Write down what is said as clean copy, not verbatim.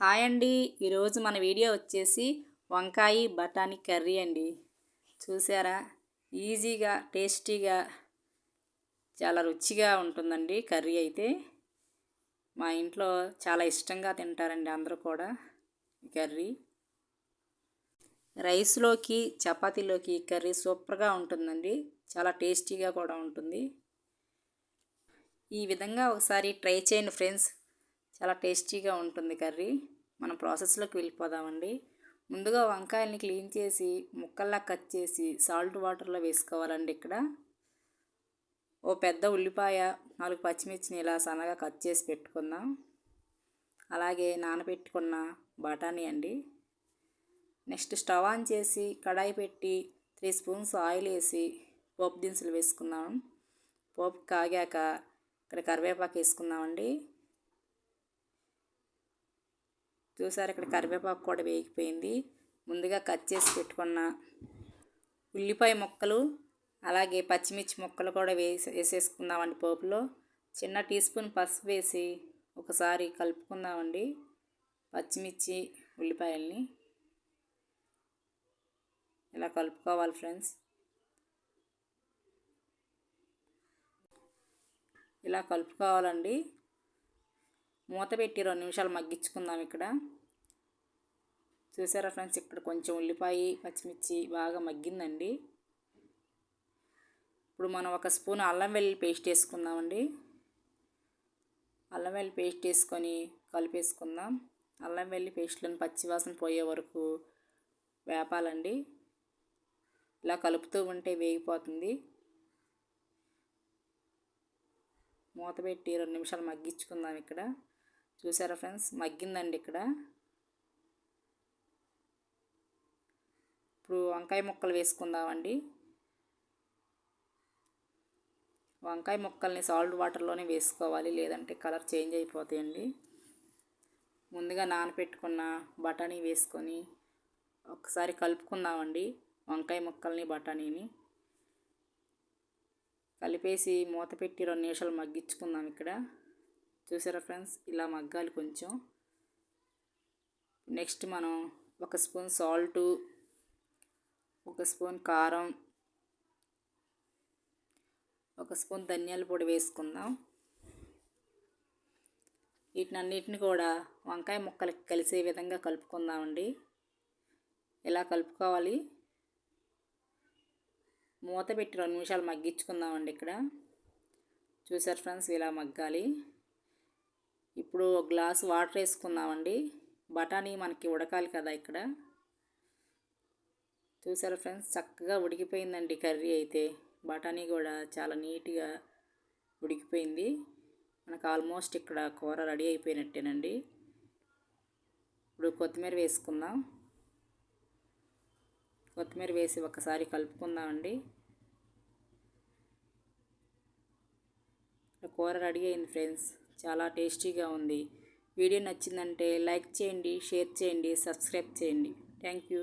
Hi అండి. ఈరోజు మన వీడియో వచ్చేసి వంకాయ బఠానీ కర్రీ అండి. చూసారా, ఈజీగా టేస్టీగా చాలా రుచిగా ఉంటుందండి కర్రీ అయితే. మా ఇంట్లో చాలా ఇష్టంగా తింటారండి అందరూ కూడా ఈ కర్రీ. రైస్లోకి చపాతీలోకి కర్రీ సూపర్గా ఉంటుందండి. చాలా టేస్టీగా కూడా ఉంటుంది. ఈ విధంగా ఒకసారి ట్రై చేయండి ఫ్రెండ్స్. చాలా టేస్టీగా ఉంటుంది కర్రీ. మనం ప్రాసెస్లోకి వెళ్ళిపోదామండి. ముందుగా వంకాయల్ని క్లీన్ చేసి ముక్కల్లా కట్ చేసి సాల్ట్ వాటర్లో వేసుకోవాలండి. ఇక్కడ ఓ పెద్ద ఉల్లిపాయ, 4 పచ్చిమిర్చిని ఇలా సన్నగా కట్ చేసి పెట్టుకుందాం. అలాగే నానబెట్టుకున్న బఠానీ అండి. నెక్స్ట్ స్టవ్ ఆన్ చేసి కడాయి పెట్టి 3 స్పూన్స్ ఆయిల్ వేసి పోపు దినుసులు వేసుకుందాం. పోపు కాగాక ఇక్కడ కరివేపాకు వేసుకుందామండి. చూసారు, ఇక్కడ కరివేపాకు కూడా వేగిపోయింది. ముందుగా కట్ చేసి పెట్టుకున్న ఉల్లిపాయ ముక్కలు అలాగే పచ్చిమిర్చి ముక్కలు కూడా వేసేసుకుందామండి పోపులో. చిన్న టీ స్పూన్ పసుపు వేసి ఒకసారి కలుపుకుందామండి పచ్చిమిర్చి ఉల్లిపాయల్ని. ఇలా కలుపుకోవాలి ఫ్రెండ్స్. ఇలా కలుపుకోవాలండి. మూత పెట్టి 2 నిమిషాలు మగ్గించుకుందాం. ఇక్కడ చూసారా ఫ్రెండ్స్, ఇక్కడ కొంచెం ఉల్లిపాయ పచ్చిమిర్చి బాగా మగ్గిందండి. ఇప్పుడు మనం 1 స్పూన్ అల్లం వెల్లుల్లి పేస్ట్ వేసుకుందామండి. అల్లం వెల్లుల్లి పేస్ట్ వేసుకొని కలిపేసుకుందాం. అల్లం వెల్లుల్లి పేస్ట్లోని పచ్చివాసన పోయే వరకు వేపాలండి. ఇలా కలుపుతూ ఉంటే వేగిపోతుంది. మూత పెట్టి 2 నిమిషాలు మగ్గించుకుందాం. ఇక్కడ చూసారా ఫ్రెండ్స్, మగ్గిందండి. ఇక్కడ ఇప్పుడు వంకాయ ముక్కలు వేసుకుందామండి. వంకాయ ముక్కల్ని సాల్ట్ వాటర్లోనే వేసుకోవాలి, లేదంటే కలర్ చేంజ్ అయిపోతాయండి. ముందుగా నానబెట్టుకున్న బఠానీ వేసుకొని ఒకసారి కలుపుకుందామండి. వంకాయ ముక్కల్ని బఠానీని కలిపేసి మూత పెట్టి 2 నిమిషాలు మగ్గించుకుందాం. ఇక్కడ చూసారా ఫ్రెండ్స్, ఇలా మగ్గాలి కొంచెం. నెక్స్ట్ మనం 1 స్పూన్ సాల్టు, 1 స్పూన్ కారం, 1 స్పూన్ ధనియాల పొడి వేసుకుందాం. వీటినన్నిటిని కూడా వంకాయ ముక్కలకి కలిసే విధంగా కలుపుకుందామండి. ఇలా కలుపుకోవాలి. మూత పెట్టి 2 నిమిషాలు మగ్గించుకుందామండి. ఇక్కడ చూసారు ఫ్రెండ్స్, ఇలా మగ్గాలి. ఇప్పుడు 1 గ్లాస్ వాటర్ వేసుకుందామండి. బఠానీ మనకి ఉడకాలి కదా. ఇక్కడ చూసారు ఫ్రెండ్స్, చక్కగా ఉడికిపోయిందండి కర్రీ అయితే. బఠానీ కూడా చాలా నీట్గా ఉడికిపోయింది. మనకు ఆల్మోస్ట్ ఇక్కడ కూర రెడీ అయిపోయినట్టేనండి. ఇప్పుడు కొత్తిమీర వేసుకుందాం. కొత్తిమీర వేసి ఒకసారి కలుపుకుందామండి. కూర రెడీ అయింది ఫ్రెండ్స్. చాలా టేస్టీగా ఉంది. వీడియో నచ్చిందంటే లైక్ చేయండి, షేర్ చేయండి, సబ్స్క్రైబ్ చేయండి. Thank you.